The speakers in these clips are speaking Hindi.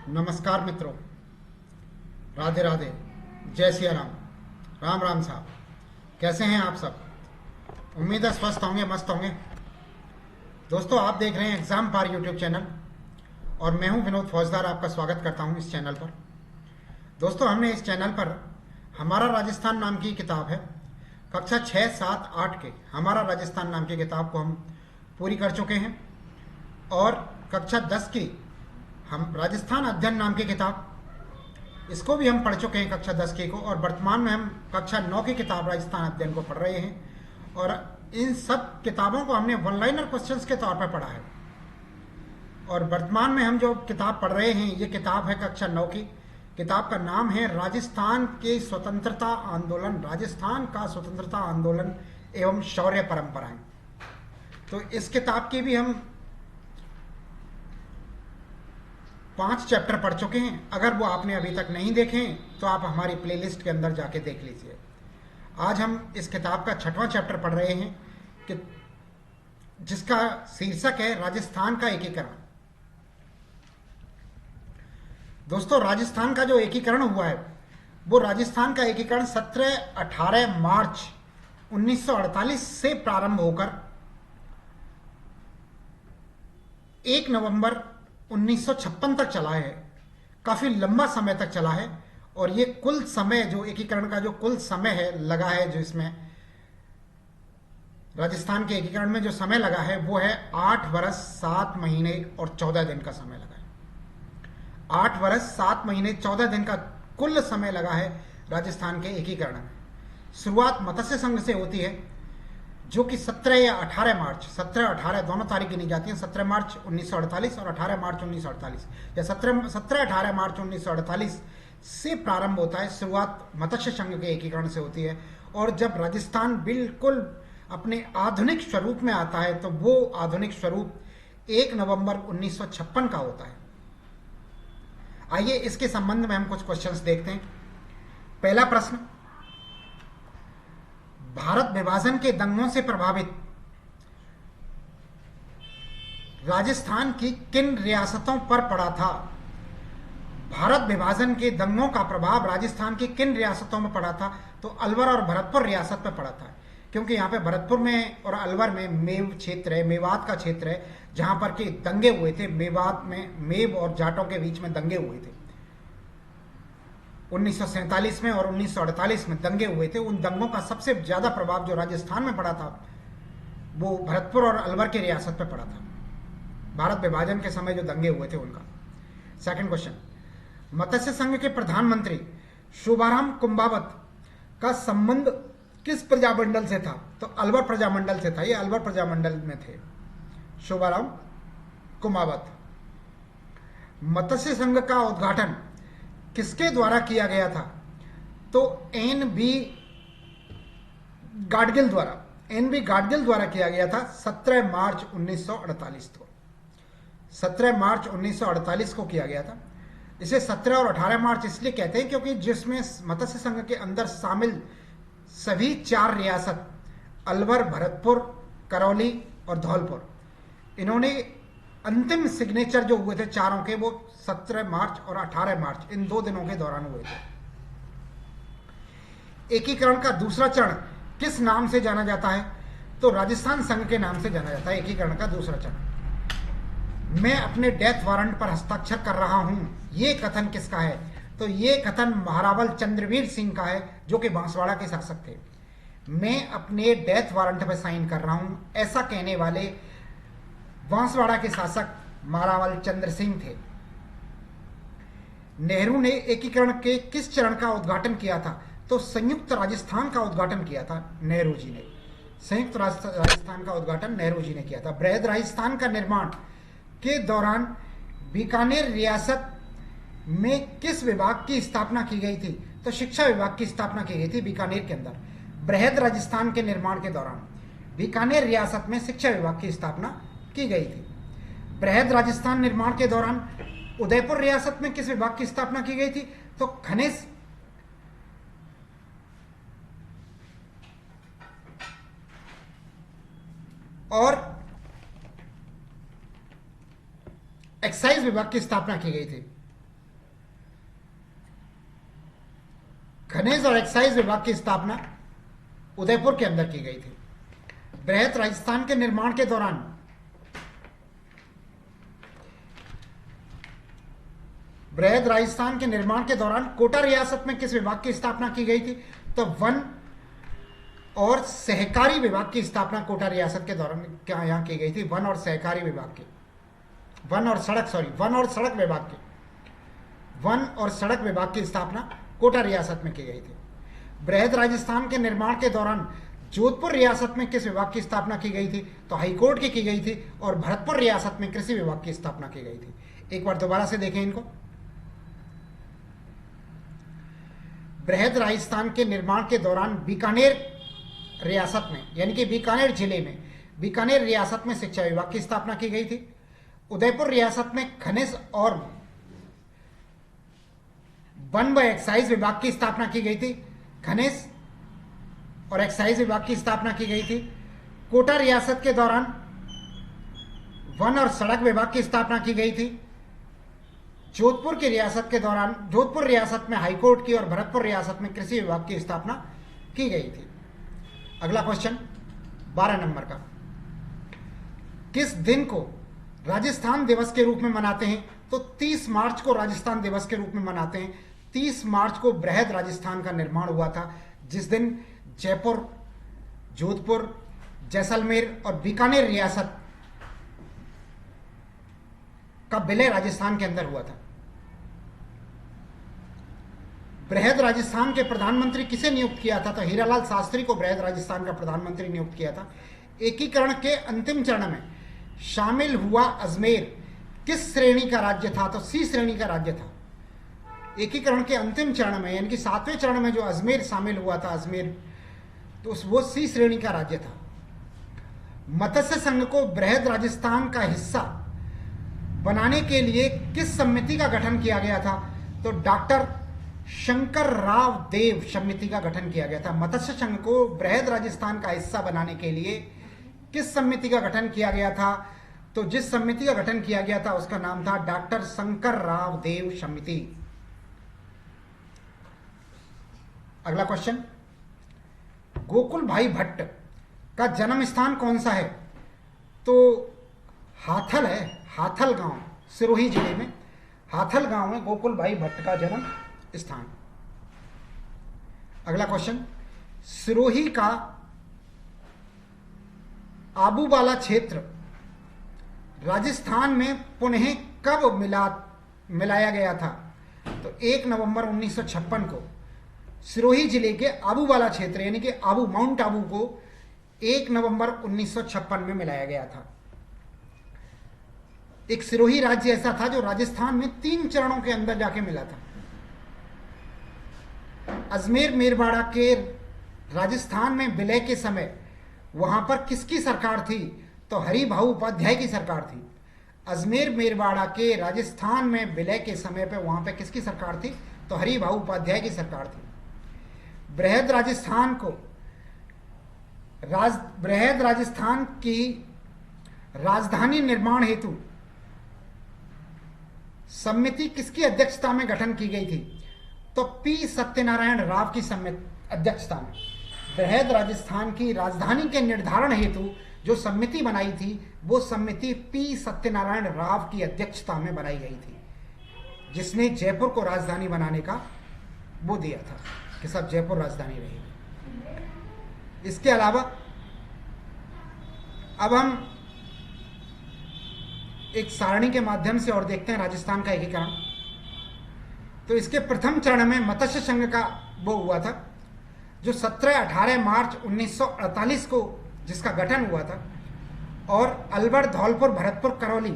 नमस्कार मित्रों, राधे राधे, जय सिया राम, राम राम साहब। कैसे हैं आप सब? उम्मीद है स्वस्थ होंगे, मस्त होंगे। दोस्तों, आप देख रहे हैं एग्जाम पार यूट्यूब चैनल और मैं हूं विनोद फौजदार, आपका स्वागत करता हूं इस चैनल पर। दोस्तों, हमने इस चैनल पर हमारा राजस्थान नाम की किताब है, कक्षा 6, 7, 8 के हमारा राजस्थान नाम की किताब को हम पूरी कर चुके हैं और कक्षा 10 की हम राजस्थान अध्ययन नाम की किताब, इसको भी हम पढ़ चुके हैं कक्षा 10 की को, और वर्तमान में हम कक्षा 9 की किताब राजस्थान अध्ययन को पढ़ रहे हैं। और इन सब किताबों को हमने वन लाइनर क्वेश्चंस के तौर पर पढ़ा है। और वर्तमान में हम जो किताब पढ़ रहे हैं, ये किताब है कक्षा 9 की। किताब का नाम है राजस्थान के स्वतंत्रता आंदोलन, राजस्थान का स्वतंत्रता आंदोलन एवं शौर्य परंपराएं। तो इस किताब की भी हम 5 चैप्टर पढ़ चुके हैं। अगर वो आपने अभी तक नहीं देखे तो आप हमारी प्लेलिस्ट के अंदर जाके देख लीजिए। आज हम इस किताब का 6वां चैप्टर पढ़ रहे हैं कि जिसका शीर्षक है राजस्थान का एकीकरण। दोस्तों, राजस्थान का जो एकीकरण हुआ है वो राजस्थान का एकीकरण 17-18 मार्च 1948 से प्रारंभ होकर 1 नवंबर 1956 तक चला है। काफी लंबा समय तक चला है। और ये कुल समय, जो एकीकरण का जो कुल समय है लगा है, जो इसमें राजस्थान के एकीकरण में जो समय लगा है वो है 8 वर्ष 7 महीने और 14 दिन का समय लगा है। 8 वर्ष 7 महीने 14 दिन का कुल समय लगा है राजस्थान के एकीकरण में। शुरुआत मत्स्य संघ से होती है, जो कि 17 या 18 मार्च, 17-18 दोनों तारीख गिनी जाती हैं। 17 मार्च 1948 और 18 मार्च 1948, या 17-18 मार्च 1948 से प्रारंभ होता है। शुरुआत मत्स्य संघ के एकीकरण से होती है। और जब राजस्थान बिल्कुल अपने आधुनिक स्वरूप में आता है तो वो आधुनिक स्वरूप 1 नवंबर 1956 का होता है। आइए इसके संबंध में हम कुछ क्वेश्चंस देखते हैं। पहला प्रश्न, भारत विभाजन के दंगों से प्रभावित राजस्थान की किन रियासतों पर पड़ा था? भारत विभाजन के दंगों का प्रभाव राजस्थान की किन रियासतों में पड़ा था? तो अलवर और भरतपुर रियासत में पड़ा था, क्योंकि यहाँ पे भरतपुर में और अलवर में मेव क्षेत्र है, मेवात का क्षेत्र है, जहां पर के दंगे हुए थे। मेवात में मेव और जाटों के बीच में दंगे हुए थे 1947 में, और 1948 में दंगे हुए थे। उन दंगों का सबसे ज्यादा प्रभाव जो राजस्थान में पड़ा था वो भरतपुर और अलवर की रियासत पे पड़ा था, भारत विभाजन के समय जो दंगे हुए थे उनका। सेकंड क्वेश्चन, मत्स्य संघ के प्रधानमंत्री शुभाराम कुंभावत का संबंध किस प्रजामंडल से था? तो अलवर प्रजामंडल से था। ये अलवर प्रजामंडल में थे शुभाराम कुंभावत। मत्स्य संघ का उद्घाटन किसके द्वारा किया गया था? तो एन.बी. गाडगिल द्वारा किया गया था 17 मार्च 1948 को। 17 मार्च 1948 को किया गया था। इसे 17 और 18 मार्च इसलिए कहते हैं क्योंकि जिसमें मत्स्य संघ के अंदर शामिल सभी 4 रियासत, अलवर, भरतपुर, करौली और धौलपुर, इन्होंने अंतिम सिग्नेचर जो हुए थे चारों के, वो 17 मार्च और 18 मार्च इन 2 दिनों के दौरान हुए थे। एकीकरण का दूसरा चरण किस नाम से जाना जाता है? तो राजस्थान संघ के नाम से जाना जाता है एकीकरण का दूसरा चरण। मैं अपने डेथ वारंट पर हस्ताक्षर कर रहा हूं, ये कथन किसका है? तो ये कथन महारावल चंद्रवीर सिंह का है, जो कि बांसवाड़ा के शासक थे। मैं अपने डेथ वारंट पर साइन कर रहा हूं, ऐसा कहने वाले बांसवाड़ा के शासक महारावल चंद्र सिंह थे। नेहरू ने एकीकरण के किस चरण का उद्घाटन किया था? तो संयुक्त राजस्थान का उद्घाटन किया था नेहरू जी ने। संयुक्त राजस्थान का उद्घाटन नेहरू जी ने किया था। बृहद राजस्थान का निर्माण के दौरान बीकानेर रियासत में किस विभाग की स्थापना की गई थी? तो शिक्षा विभाग की स्थापना की गई थी बीकानेर के अंदर। बृहद राजस्थान के निर्माण के दौरान बीकानेर रियासत में शिक्षा विभाग की स्थापना की गई थी। बृहद राजस्थान निर्माण के दौरान उदयपुर रियासत में किस विभाग की स्थापना की गई थी? तो खनिज और एक्साइज विभाग की स्थापना की गई थी। खनिज और एक्साइज विभाग की स्थापना उदयपुर के अंदर की गई थी। बृहत राजस्थान के निर्माण के दौरान कोटा रियासत में किस विभाग की स्थापना की गई थी? तो वन और सहकारी विभाग की स्थापना कोटा रियासत के दौरान क्या यहां की गई थी? वन और सहकारी विभाग की, वन और सड़क विभाग की स्थापना कोटा रियासत में की गई थी। बृहद राजस्थान के निर्माण के दौरान जोधपुर रियासत में किस विभाग की स्थापना की गई थी? तो हाईकोर्ट की गई थी। और भरतपुर रियासत में कृषि विभाग की स्थापना की गई थी। एक बार दोबारा से देखें इनको। बृहद राजस्थान के निर्माण के दौरान बीकानेर रियासत में, यानी कि बीकानेर जिले में, बीकानेर रियासत में शिक्षा विभाग की स्थापना की गई थी। उदयपुर रियासत में खनिज और वन व एक्साइज विभाग की स्थापना की गई थी। खनिज और एक्साइज विभाग की स्थापना की गई थी। कोटा रियासत के दौरान वन और सड़क विभाग की स्थापना की गई थी। जोधपुर की रियासत के दौरान जोधपुर रियासत में हाईकोर्ट की और भरतपुर रियासत में कृषि विभाग की स्थापना की गई थी। अगला क्वेश्चन 12 नंबर का, किस दिन को राजस्थान दिवस के रूप में मनाते हैं? तो 30 मार्च को राजस्थान दिवस के रूप में मनाते हैं। 30 मार्च को बृहद राजस्थान का निर्माण हुआ था, जिस दिन जयपुर, जोधपुर, जैसलमेर और बीकानेर रियासत का विलय राजस्थान के अंदर हुआ था। बृहद राजस्थान के प्रधानमंत्री किसे नियुक्त किया था? तो हीरालाल शास्त्री को बृहद राजस्थान का प्रधानमंत्री नियुक्त किया था। एकीकरण के अंतिम चरण में शामिल हुआ अजमेर किस श्रेणी का राज्य था? तो सी श्रेणी का राज्य था। एकीकरण के अंतिम चरण में, यानी कि 7वें चरण में जो अजमेर शामिल हुआ था, अजमेर, तो वो सी श्रेणी का राज्य था। मत्स्य संघ को बृहद राजस्थान का हिस्सा बनाने के लिए किस समिति का गठन किया गया था? तो डॉक्टर शंकर राव देव समिति का गठन किया गया था। मत्स्य संघ को बृहद राजस्थान का हिस्सा बनाने के लिए किस समिति का गठन किया गया था? तो जिस समिति का गठन किया गया था उसका नाम था डॉक्टर शंकर राव देव समिति। अगला क्वेश्चन, गोकुल भाई भट्ट का जन्म स्थान कौन सा है? तो हाथल है, हाथल गांव, सिरोही जिले में हाथल गांव में गोकुल भाई भट्ट का जन्म स्थान। अगला क्वेश्चन, सिरोही का आबूवाला क्षेत्र राजस्थान में पुनः कब मिलाया गया था? तो 1 नवंबर 1956 को सिरोही जिले के आबूवाला क्षेत्र, यानी कि आबू, माउंट आबू को 1 नवंबर 1956 में मिलाया गया था। एक सिरोही राज्य ऐसा था जो राजस्थान में 3 चरणों के अंदर जाके मिला था। अजमेर मेरवाड़ा के राजस्थान में विलय के समय वहां पर किसकी सरकार थी? तो हरिभाऊ उपाध्याय की सरकार थी। अजमेर मेरवाड़ा के राजस्थान में विलय के समय पे वहां पे किसकी सरकार थी? तो हरिभाऊ उपाध्याय की सरकार थी। बृहद राजस्थान की राजधानी निर्माण हेतु समिति किसकी अध्यक्षता में गठन की गई थी? तो पी सत्यनारायण राव की अध्यक्षता में बृहद राजस्थान की राजधानी के निर्धारण हेतु जो समिति बनाई थी वो समिति पी सत्यनारायण राव की अध्यक्षता में बनाई गई थी, जिसने जयपुर को राजधानी बनाने का वो दिया था कि सब जयपुर राजधानी रहेगी। इसके अलावा अब हम एक सारणी के माध्यम से और देखते हैं राजस्थान का एकीकरण। तो इसके प्रथम चरण में मत्स्य संघ का वो हुआ था, जो 17-18 मार्च 1948 को जिसका गठन हुआ था, और अलवर, धौलपुर, भरतपुर, करौली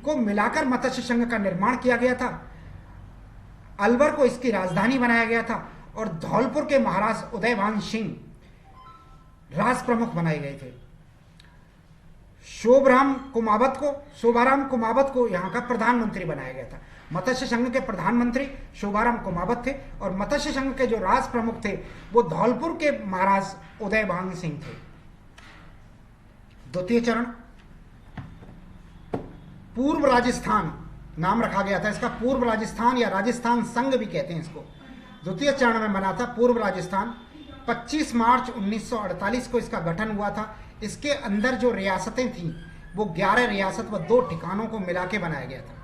को मिलाकर मत्स्य संघ का निर्माण किया गया था। अलवर को इसकी राजधानी बनाया गया था और धौलपुर के महाराज उदयभान सिंह राज प्रमुख बनाए गए थे। शोभाराम कुमावत को यहाँ का प्रधानमंत्री बनाया गया था। मत्स्य संघ के प्रधानमंत्री शोभाराम कुमावत थे और मत्स्य संघ के जो राज प्रमुख थे वो धौलपुर के महाराज उदयभान सिंह थे। द्वितीय चरण, पूर्व राजस्थान नाम रखा गया था इसका, पूर्व राजस्थान या राजस्थान संघ भी कहते हैं इसको। द्वितीय चरण में बना था पूर्व राजस्थान। 25 मार्च 1948 को इसका गठन हुआ था। इसके अंदर जो रियासतें थीं वो 11 रियासत व 2 ठिकानों को मिला के बनाया गया था।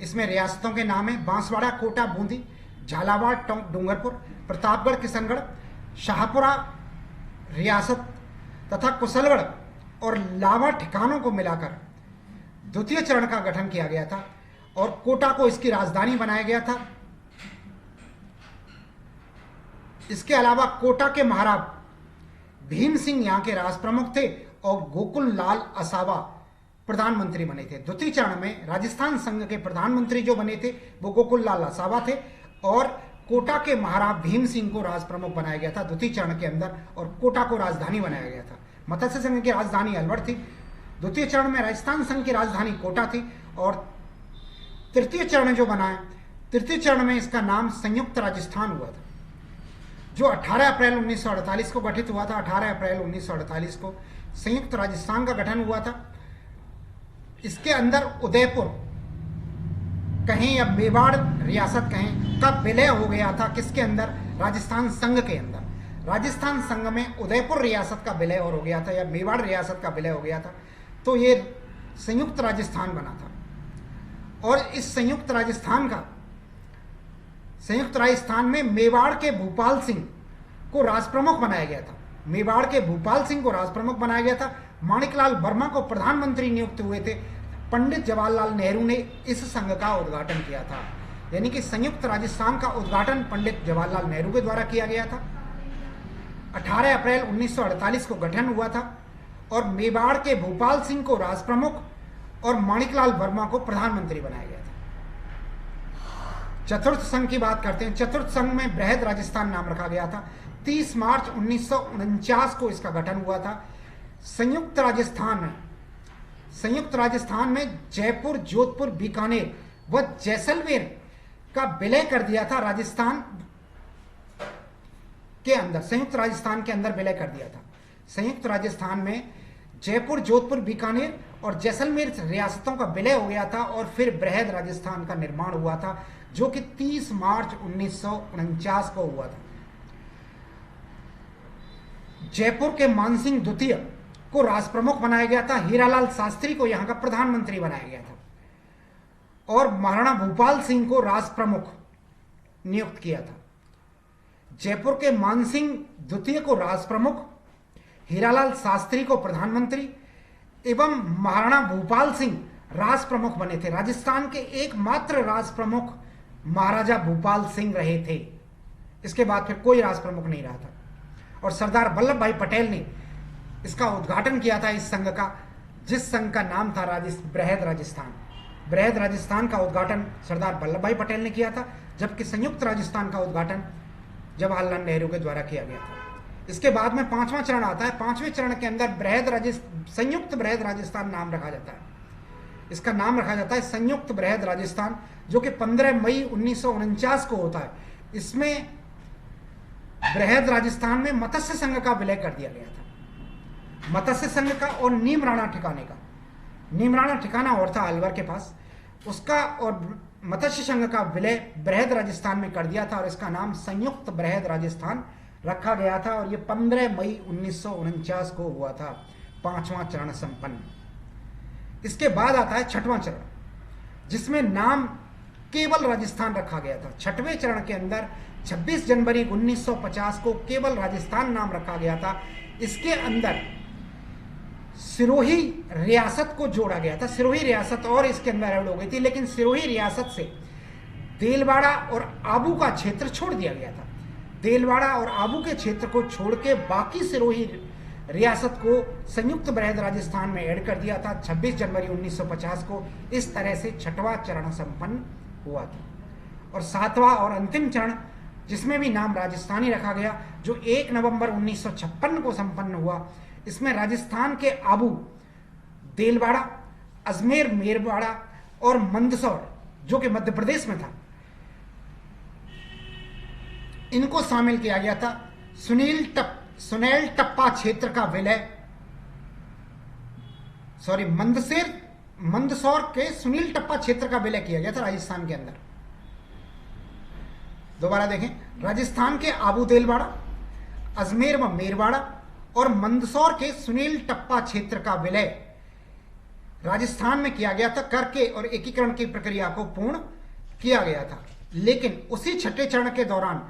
इसमें रियासतों के नाम है बांसवाड़ा, कोटा, बूंदी, झालावाड़, डूंगरपुर, प्रतापगढ़, किशनगढ़, शाहपुरा रियासत तथा कुशलगढ़ और लावा ठिकानों को मिलाकर द्वितीय चरण का गठन किया गया था और कोटा को इसकी राजधानी बनाया गया था। इसके अलावा कोटा के महाराज भीम सिंह यहाँ के राज प्रमुख थे और गोकुल लाल असावा प्रधानमंत्री बने थे। द्वितीय चरण में राजस्थान संघ के प्रधानमंत्री जो बने थे वो गोकुल लाल असावा थे और कोटा के महाराज भीम सिंह को राज प्रमुख बनाया गया था द्वितीय चरण के अंदर और कोटा को राजधानी बनाया गया था। मत्स्य संघ की राजधानी अलवर थी। द्वितीय चरण में राजस्थान संघ की राजधानी कोटा थी और तृतीय चरण जो बना है, तृतीय चरण में इसका नाम संयुक्त राजस्थान हुआ था, जो 18 अप्रैल 1948 को गठित हुआ था। 18 अप्रैल 1948 को संयुक्त राजस्थान का गठन हुआ था। इसके अंदर उदयपुर कहें या मेवाड़ रियासत कहें का विलय हो गया था। किसके अंदर? राजस्थान संघ के अंदर। राजस्थान संघ में उदयपुर रियासत का विलय और हो गया था या मेवाड़ रियासत का विलय हो गया था, तो ये संयुक्त राजस्थान बना था। और इस संयुक्त राजस्थान में मेवाड़ के भूपाल सिंह को राजप्रमुख बनाया गया था। मेवाड़ के भूपाल सिंह को राजप्रमुख बनाया गया था। माणिकलाल वर्मा को प्रधानमंत्री नियुक्त हुए थे। पंडित जवाहरलाल नेहरू ने इस संघ का उद्घाटन किया था, यानी कि संयुक्त राजस्थान का उद्घाटन पंडित जवाहरलाल नेहरू के द्वारा किया गया था। 18 अप्रैल 1948 को गठन हुआ था और मेवाड़ के भूपाल सिंह को राजप्रमुख और माणिकलाल वर्मा को प्रधानमंत्री बनाया गया था। चतुर्थ संघ की बात करते हैं। चतुर्थ संघ में बृहद राजस्थान नाम रखा गया था। 30 मार्च 1949 को इसका गठन हुआ था। संयुक्त राजस्थान में जयपुर, जोधपुर, बीकानेर व जैसलमेर का विलय कर दिया था। राजस्थान के अंदर, संयुक्त राजस्थान के अंदर विलय कर दिया था। संयुक्त राजस्थान में जयपुर, जोधपुर, बीकानेर और जैसलमेर रियासतों का विलय हो गया था और फिर बृहद राजस्थान का निर्माण हुआ था, जो कि 30 मार्च 1949 को हुआ था। जयपुर के मानसिंह द्वितीय को राजप्रमुख बनाया गया था। हीरालाल शास्त्री को यहां का प्रधानमंत्री बनाया गया था और महाराणा भूपाल सिंह को राजप्रमुख नियुक्त किया था। जयपुर के मानसिंह द्वितीय को राजप्रमुख, हीरालाल शास्त्री को प्रधानमंत्री एवं महाराणा भूपाल सिंह राजप्रमुख बने थे। राजस्थान के एकमात्र राजप्रमुख महाराजा भूपाल सिंह रहे थे। इसके बाद फिर कोई राजप्रमुख नहीं रहा था और सरदार वल्लभ भाई पटेल ने इसका उद्घाटन किया था, इस संघ का, जिस संघ का नाम था बृहद राजस्थान। बृहद राजस्थान का उद्घाटन सरदार वल्लभ भाई पटेल ने किया था, जबकि संयुक्त राजस्थान का उद्घाटन जवाहरलाल नेहरू के द्वारा किया गया था। इसके बाद में 5वां चरण आता है। 5वें चरण के अंदर संयुक्त बृहद राजस्थान नाम रखा जाता है। इसका नाम रखा जाता है संयुक्त बृहद राजस्थान, जो कि 15 मई 1949 को होता है। इसमें बृहद राजस्थान में मत्स्य संघ का विलय कर दिया गया था। मत्स्य संघ का और नीमराणा ठिकाने का, नीमराणा ठिकाना और था अलवर के पास, उसका और मत्स्य संघ का विलय बृहद राजस्थान में कर दिया था और इसका नाम संयुक्त बृहद राजस्थान रखा गया था और ये 15 मई 1949 को हुआ था। 5वां चरण संपन्न। इसके बाद आता है 6वां चरण, जिसमें नाम केवल राजस्थान रखा गया था। 6वें चरण के अंदर 26 जनवरी 1950 को केवल राजस्थान नाम रखा गया था। इसके अंदर सिरोही रियासत को जोड़ा गया था। सिरोही रियासत और इसके अंदर ऐड हो गई थी, लेकिन सिरोही रियासत से देलवाड़ा और आबू का क्षेत्र छोड़ दिया गया था। देलवाड़ा और आबू के क्षेत्र को छोड़ के बाकी सिरोही रियासत को संयुक्त बृहद राजस्थान में ऐड कर दिया था 26 जनवरी 1950 को। इस तरह से 6वां चरण संपन्न हुआ था। और 7वां और अंतिम चरण, जिसमें भी नाम राजस्थानी रखा गया, जो 1 नवंबर 1956 को संपन्न हुआ। इसमें राजस्थान के आबू, देलवाड़ा, अजमेर, मेरवाड़ा और मंदसौर, जो कि मध्य प्रदेश में था, इनको शामिल किया गया था। सुनेल टप्पा क्षेत्र का विलय, मंदसौर के सुनील टप्पा क्षेत्र का विलय किया गया था राजस्थान के अंदर। दोबारा देखें, राजस्थान के आबू देलवाड़ा, अजमेर व मेरवाड़ा और मंदसौर के सुनील टप्पा क्षेत्र का विलय राजस्थान में किया गया था करके और एकीकरण की प्रक्रिया को पूर्ण किया गया था। लेकिन उसी छठे चरण के दौरान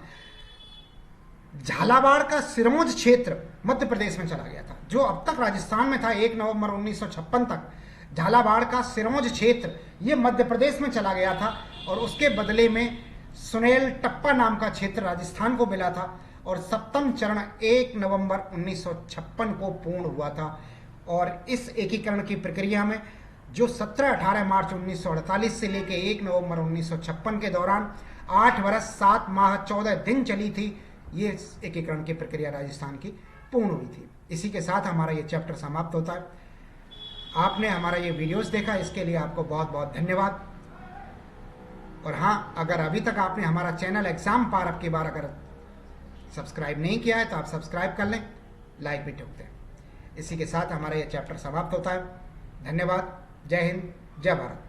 झालावाड़ का सिरमौर क्षेत्र मध्य प्रदेश में चला गया था। जो अब तक राजस्थान में था 1 नवंबर 1956 तक, झालावाड़ का सिरमौर क्षेत्र ये मध्य प्रदेश में चला गया था और उसके बदले में सुनील टप्पा नाम का क्षेत्र राजस्थान को मिला था और सप्तम चरण 1 नवंबर 1956 को पूर्ण हुआ था। और इस एकीकरण की प्रक्रिया में जो 17-18 मार्च 1948 से लेकर 1 नवंबर 1956 के दौरान 8 वर्ष 7 माह 14 दिन चली थी, ये एकीकरण की प्रक्रिया राजस्थान की पूर्ण हुई थी। इसी के साथ हमारा ये चैप्टर समाप्त होता है। आपने हमारा ये वीडियोस देखा, इसके लिए आपको बहुत बहुत धन्यवाद। और हाँ, अगर अभी तक आपने हमारा चैनल एग्जाम पार अब की बार अगर सब्सक्राइब नहीं किया है तो आप सब्सक्राइब कर लें, लाइक भी ठोक दें। इसी के साथ हमारा ये चैप्टर समाप्त होता है। धन्यवाद। जय हिंद, जय भारत।